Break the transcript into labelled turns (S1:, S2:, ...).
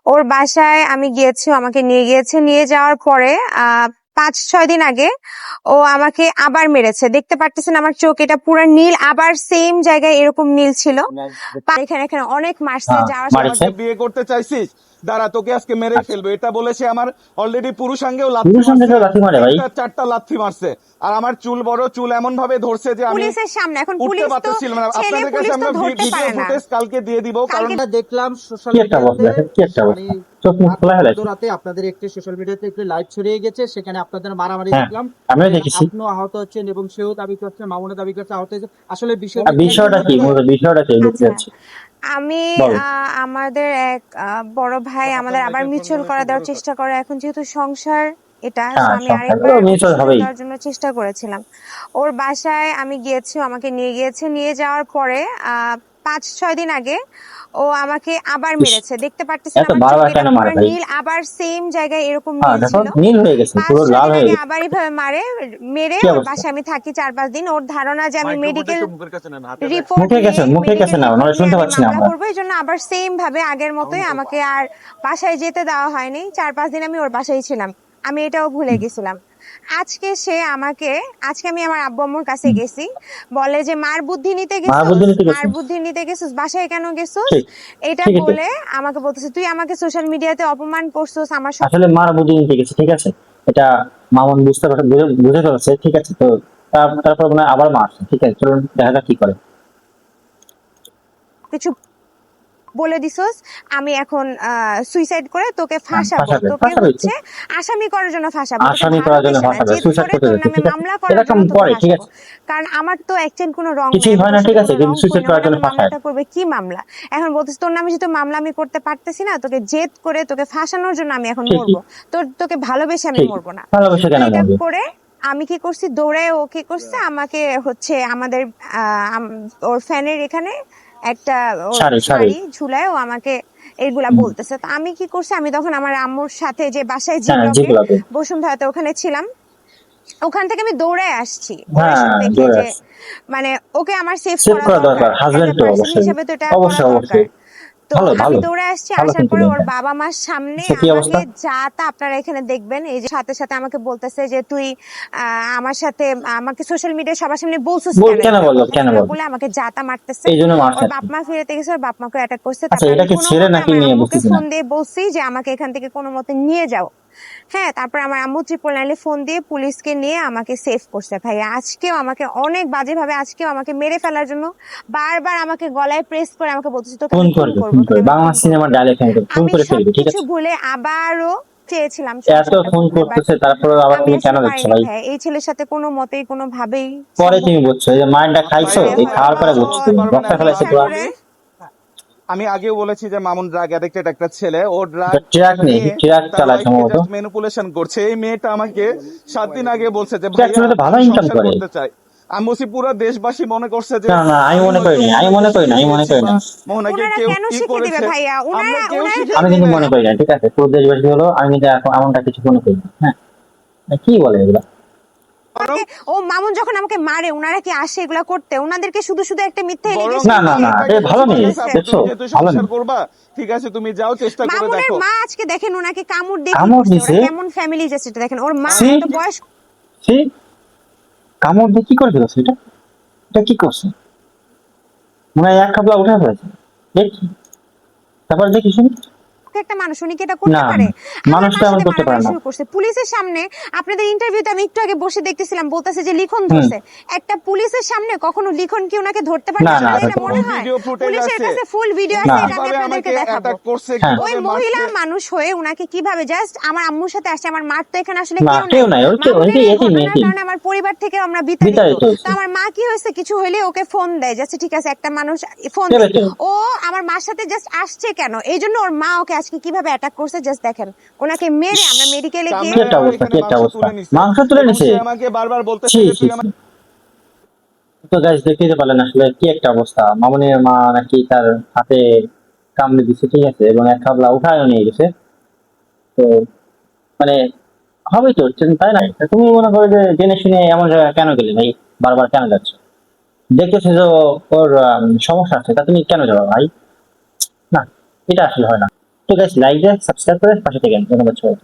S1: ওর বাসায় আমি গিয়েছি, আমাকে নিয়ে গিয়েছে। নিয়ে যাওয়ার পরে 5-6 দিন আগে ও আমাকে আবার মেরেছে। দেখতে পারতেছেন আমার চোখ, এটা পুরো নীল, আবার সেম জায়গায় এরকম নীল ছিল। এখানে এখানে অনেক মারছে। যাওয়ার
S2: মারছে। বিয়ে করতে চাইছিস, দাঁড়া তোকে আজকে মেরে ফেলবো। এটা বলেছে আমার অলরেডি পুরুষাঙ্গেও
S3: লাথি মারে ভাই,
S2: 4টা লাথি মারছে। আর আমার চুল বড়, চুল এমন ভাবে ধরছে যে আমি
S1: পুলিশের সামনে, এখন
S2: উঠতে
S1: পুলিশ তো
S2: পারতেছিলাম না।
S1: ছেলে,
S2: আপনাদের
S1: পুলিশ
S2: কাছে
S1: তো
S2: আমরা
S1: ধরতে
S2: ভিডিও
S1: পারে না।
S2: ফুটেজ কালকে দিয়ে দিব, কারণ
S4: আমরা দেখলাম সোশ্যাল
S3: কি একটা অবস্থা
S4: মিডিয়াতে,
S3: দেখেন, কি একটা
S4: মানে
S3: অবস্থা, চোখ মুখ খোলা হয়ে গেছে।
S4: রাতে আপনাদের একটি সোশ্যাল মিডিয়াতে একটি লাইভ ছড়িয়ে গেছে, সেখানে আপনাদের মারামারি
S3: হ্যাঁ,
S4: দেখলাম।
S3: আমিও দেখেছি।
S4: আপনিও আহত হচ্ছেন এবং সেও দাবি করছে, মামুনও দাবি করছে আহত হয়েছে। আসলে
S3: বিষয়টা কি, মূলত বিষয়টা কি দেখতে
S1: আচ্ছা,
S3: যাচ্ছি।
S1: আমি
S3: বলো।
S1: আমাদের এক বড় ভাই আমাদের আবার মিউচুয়াল করা দেওয়ার চেষ্টা করে। এখন যেহেতু সংসার এটা, তো
S3: হ্যাঁ,
S1: আমি
S3: সংসার
S1: আরেকবার
S3: মিউচুয়াল
S1: সুযোগ
S3: হবেই।
S1: দেওয়ার জন্য চেষ্টা করেছিলাম। ওর বাসায় আমি গিয়েছি, আমাকে নিয়ে গিয়েছে। নিয়ে যাওয়ার পরে 5-6 দিন আগে ও আমাকে আবার মেরেছে। দেখতে পারতেছেন
S3: এত
S1: আমার চোখ,
S3: বারবার
S1: এটা
S3: কেন মারে
S1: পুরো
S3: ভাই?
S1: নীল, আবার সেম জায়গায় এরকম
S3: হ্যাঁ
S1: নীল
S3: দেখো,
S1: ছিল।
S3: নীল হয়ে গেছে, পুরো
S1: 5-6
S3: লাল
S1: দিন
S3: হয়ে
S1: আগে
S3: গেছে।
S1: আবার এইভাবে মেরে
S3: কি
S1: ওর
S3: অবস্থা?
S1: বাসায় আমি থাকি 4-5 দিন। ওর ধারণা যে আমি মেডিকেল রিপোর্ট
S3: মুখে
S1: নিয়ে,
S3: গেছেন, মুখে গেছে না, নয় শুনতে
S1: আমি
S3: পাচ্ছি না
S1: মামলা
S3: আমরা।
S1: করবো। এই জন্য আবার সেম ভাবে আগের মতোই আমাকে আর বাসায় যেতে দেওয়া হয়নি। 4-5 দিন আমি ওর বাসায় ছিলাম। আমি এটাও ভুলে গেছিলাম। আজকে আমি আমার আব্বু আম্মুর কাছে গেছি। বলে যে মার বুদ্ধি নিতে
S3: মার বুদ্ধি
S1: গেছিস,
S3: নিতে
S1: মার
S3: গেছে।
S1: বুদ্ধি নিতে গেছিস, বাসায় কেন গেছিস?
S3: ঠিক,
S1: এটা
S3: ঠিকই তো।
S1: বলে আমাকে বলতেছে তুই আমাকে সোশ্যাল মিডিয়াতে অপমান করছিস, আমার
S3: আসলে মার বুদ্ধি নিতে গেছে, ঠিক আছে, এটা মামুন বুঝতে পারছে, বুঝে ফেলছে, ঠিক আছে। তো তারপর মনে হয় আবার মারছে, ঠিক আছে, চলুন দেখা যাক কি করে।
S1: কিছু বলে দিছস, আমি এখন সুইসাইড করে তোকে ফাঁসাবো,
S3: ফাঁসাবে,
S1: তোকে
S3: ফাঁসাবে তো।
S1: হচ্ছে আসামি করার জন্য ফাঁসাবো, তোকে
S3: আসামি করার জন্য
S1: ভালোবেসে না,
S3: ফাঁসাবে,
S1: জেদ
S3: সুইসাইড
S1: করে
S3: করতে
S1: তোর
S3: যাচ্ছে,
S1: নামে
S3: ঠিক আছে,
S1: মামলা করার
S3: এরকম
S1: জন্য তোকে
S3: করে, ঠিক
S1: ফাঁসাবো।
S3: আছে।
S1: কারণ আমার তো অ্যাকচুয়ালি কোনো রং নাই,
S3: কিছুই
S1: আমি
S3: হয়
S1: তোর
S3: না, ঠিক
S1: সাথে
S3: আছে,
S1: কোনো
S3: কিন্তু
S1: রং করি
S3: সুইসাইড
S1: না,
S3: করার
S1: আমার
S3: জন্য
S1: নামে
S3: ফাঁসায়।
S1: মামলাটা করবে কি মামলা? এখন বলতেছিস তোর নামে যেহেতু মামলা আমি করতে পারতেছি না, তোকে জেদ করে তোকে ফাঁসানোর জন্য আমি এখন
S3: ঠিকই,
S1: মরবো। তোকে ভালোবেসে আমি
S3: ঠিক,
S1: মরবো না।
S3: ভালোবাসা
S1: তো
S3: কেন
S1: এটা
S3: মরবে?
S1: করে আমি কি করছি, দৌড়ায় ও কি করছে, আমাকে হচ্ছে আমাদের ওর ফ্যানের এখানে একটা ওর
S3: সারি সারি।
S1: শাড়ি ঝুলায় ও আমাকে এইগুলা বলতেছে। তো আমি কি করছি, আমি তখন আমার আম্মুর সাথে যে বাসায় জি
S3: হ্যাঁ,
S1: ব্লকে
S3: যেগুলো।
S1: বসুন্ধরাতে ওখানে ছিলাম, ওখান থেকে আমি দৌড়ায় আসছি। ওরা
S3: হ্যাঁ,
S1: এসব দেখে
S3: জোরে
S1: যে
S3: আছে।
S1: মানে ওকে আমার সেভ
S3: সেভ
S1: করা
S3: করা
S1: দরকার,
S3: দরকার,
S1: অ্যাজ এ
S3: হাজবেন্ড তো
S1: পার্সন
S3: অবশ্যই,
S1: হিসেবে তো এটা করা
S3: অবশ্যই
S1: দরকার।
S3: অবশ্যই।
S1: তো
S3: ভালো
S1: আমি
S3: ভালো
S1: দৌড়ে আসছি,
S3: ভালো
S1: আসার
S3: কিন্তু
S1: পরে ওর
S3: মেয়েটা।
S1: বাবা মার সামনে
S3: সে কি
S1: আমাকে
S3: অবস্থা?
S1: যা তা আপনারা এখানে দেখবেন, এই যে সাথে সাথে আমাকে বলতেছে যে তুই আমার সাথে আমাকে সোশ্যাল মিডিয়ায় সবার সামনে বলছিস
S3: বল,
S1: কেন
S3: কেন
S1: এগুলা
S3: বললো,
S1: কথা,
S3: কেন
S1: এগুলা
S3: বললো?
S1: বলে আমাকে যা তা মারতেছে।
S3: এই জন্য
S1: ওর
S3: মারছে।
S1: বাপ মা ফিরেতে গেছে, ওর বাপ মাকে অ্যাটাক করছে।
S3: আচ্ছা,
S1: তারপর
S3: এটা
S1: আমি
S3: কি
S1: কোনো
S3: ছেলে
S1: মতে
S3: নাকি
S1: আমার
S3: মেয়ে
S1: আম্মুকে
S3: বুঝতেছি না।
S1: ফোন দিয়ে বলছি যে আমাকে এখান থেকে কোনো মতে নিয়ে যাও। হ্যাঁ, তারপর আমার আম্মু 999 ফোন দিয়ে পুলিশকে নিয়ে আমাকে সেভ করছে। ভাই আজকেও আমাকে অনেক বাজে ভাবে, আজকেও আমাকে মেরে ফেলার জন্য বারবার আমাকে গলায় প্রেস করে আমাকে বলতেছে তোকে
S3: ফোন
S1: আমি খুন
S3: করবে,
S1: করবো,
S3: ফোন
S1: তোকে
S3: করবে,
S1: আমি
S3: বাংলা
S1: খুন করবো।
S3: সিনেমার ডায়লগ, ফোন
S1: আমি
S3: করে ফেলবে, ঠিক
S1: সবকিছু
S3: আছে।
S1: ভুলে আবারও চেয়েছিলাম
S3: এত
S1: সংসারটা
S3: ফোন
S1: করতে, বাট
S3: করতেছে, তারপর আবার
S1: আমি
S3: তুমি কেন
S1: আসলে
S3: দেখছো
S1: পারিনি
S3: ভাই?
S1: ভাই, এই ছেলের সাথে কোনো মতেই কোনো ভাবেই
S3: পরে
S1: সম্ভব
S3: তুমি
S1: না।
S3: বুঝছো, এই যে মাইন্ডটা খাইছো,
S1: যে
S3: এই
S1: হয়তো
S3: খাওয়ার
S1: বা
S3: পরে
S1: ও
S3: বুঝছো, তুমি বক্তা ফেলাইছো
S1: নেশা
S3: পুরো।
S1: করে।
S2: আমি আগেও বলেছি যে মামুন ড্রাগ অ্যাডিক্টেড একটা ছেলে। ও ড্রাগ
S3: ট্রাক নেই,
S2: নিয়ে
S3: ট্রাক
S2: তার
S3: চালায়
S2: ওয়াইফকে
S3: সম্ভবত।
S2: জাস্ট ম্যানিপুলেশন করছে। এই মেয়েটা আমাকে 7 দিন আগে বলছে যে
S3: ট্রাক
S2: ভাইয়া
S3: চালাতে ভালো
S2: আমি
S3: ইনকাম
S2: সংসার
S3: করে।
S2: করতে চাই। আমি বলছি পুরো দেশবাসী মনে করছে যে
S3: না না, আমি
S2: আমি
S3: মনে করি
S2: হয়তো
S3: না, আমি
S2: মোহনাকে
S3: মনে করি না,
S2: শিখিয়ে
S3: আমি মনে
S2: দিয়েছি
S3: করি
S2: বা
S3: না।
S2: মোহনাকে
S1: ওনারা
S2: কেউ
S1: কেন
S2: ই
S1: শিখিয়ে দিবে
S2: করেছে,
S1: ভাইয়া?
S2: আমরা কেউ
S1: ওনারা
S2: শিখিয়ে
S3: আমি
S2: দিই
S3: কিন্তু
S2: নাই।
S3: মনে করি না, ঠিক আছে, তোর দেশবাসী হলো, আমি কিন্তু এখন এমনটা কিছু মনে করি না। হ্যাঁ, কি বলে এগুলা?
S2: বরং
S1: ও মামুন যখন আমাকে মারে, ওনারা কি আসে এগুলা করতে? ওনাদেরকে শুধু শুধু একটা মিথ্যা
S2: বরং
S3: না
S1: এলিগেশন
S3: না
S1: দিয়ে
S3: না,
S2: মেয়েটাকে
S3: এ
S2: বলছি
S3: ভালো
S2: ঠিক
S3: নেই,
S2: আছে আপু,
S3: দেখছো,
S2: তুমি যেহেতু
S3: ভালো
S2: সংসার
S3: নেই।
S2: করবা, ঠিক আছে তুমি যাও, চেষ্টা করে
S1: মামুনের
S2: দেখো।
S1: মা আজকে দেখেন ওনাকে কামড় দিয়ে কি
S3: কামড়
S1: করছে, ওরা
S3: দিছে।
S1: কেমন ফ্যামিলি যে সেটা দেখেন। ওর মা
S3: সি,
S1: এত বয়স,
S3: সি, কামড় দিয়ে কি করে ফেলছে এটা? এটা কি করছে? মনে হয় এক কাপলা উঠে ফেলেছে। দেখি, তারপর দেখি শুনি।
S1: একটা মানুষ, উনি কি এটা করতে
S3: না
S1: পারে?
S3: না,
S1: আমার
S3: মানুষটা
S1: মার
S3: এমন
S1: সাথে
S3: করতে পারে
S1: মারামারি
S3: না।
S1: শুরু করছে পুলিশের সামনে। আপনাদের ইন্টারভিউতে আমি একটু আগে বসে দেখতেছিলাম, বলতেছে যে লিখন
S3: হুম।
S1: ধরছে। একটা পুলিশের সামনে কখনো লিখন কি ওনাকে ধরতে পারে?
S3: না না,
S1: আপনাদের এটা
S3: ধরতে
S1: মনে
S3: পারে না।
S1: হয়?
S2: ভিডিও ফুটেজ
S1: পুলিশের
S2: আছে
S1: কাছে ফুল ভিডিও
S3: না।
S1: আছে, এটা আমি
S2: কিভাবে
S1: আপনাদেরকে
S2: আমাকে
S1: দেখাবো।
S2: অ্যাটাক করছে,
S3: হ্যাঁ।
S1: ওই
S2: কিভাবে
S1: মহিলা
S2: মারছে।
S1: মানুষ হয়ে উনাকে কিভাবে, জাস্ট আমার আম্মুর সাথে আসছে, আমার মার তো এখানে আসলে
S3: না,
S1: কেউ
S3: কেউ
S1: নাই।
S3: নাই, ওই
S1: মামুনের এই
S3: এতিম
S1: ঘটনার
S3: এতিম
S1: কারণে আমার পরিবার থেকে আমরা বিতাড়িত।
S3: বিতাড়িত
S1: তো
S3: হয়েছে।
S1: আমার মা কি হয়েছে, কিছু হইলে ওকে ফোন দেয়, জাস্ট ঠিক আছে একটা মানুষ ফোন
S3: কে
S1: দেয়।
S3: বেঁচে?
S1: ও আমার মার সাথে জাস্ট আসছে কেন, এই জন্য ওর মা ওকে আজকে কিভাবে অ্যাটাক করছে জাস্ট দেখেন। ওনাকে মেরে আমরা মেডিকেলে গিয়ে
S3: কি
S2: কামরায়
S3: একটা
S2: আমার
S3: অবস্থা,
S2: এখানে
S3: কি একটা
S2: মাংস
S3: অবস্থা,
S2: তুলে নিছে
S3: মাংস তুলে
S2: এবং
S3: নিছে।
S2: সে আমাকে বারবার বলতেছে
S3: ছি
S2: যে
S3: ছি
S2: তুই
S3: ছি। তো গাইস, দেখতে পারলেন আসলে কি একটা অবস্থা। মামুনের মা নাকি তার হাতে কামড়ে দিছে, ঠিক আছে, এবং এক কাবলা উঠায়ও নিয়ে গেছে। তো মানে হবেই তো, তাই না? তা তুমি মনে করো যে জেনে শুনে এমন জায়গায় কেন গেলে ভাই? বারবার কেন যাচ্ছ? দেখতেছো যে ওর সমস্যা আছে, তা তুমি কেন যাবো ভাই? না, এটা আসলে হয় না। তো গাইস লাইক দেন, সাবস্ক্রাইব করে পাশে থাকেন। ধন্যবাদ সবাই।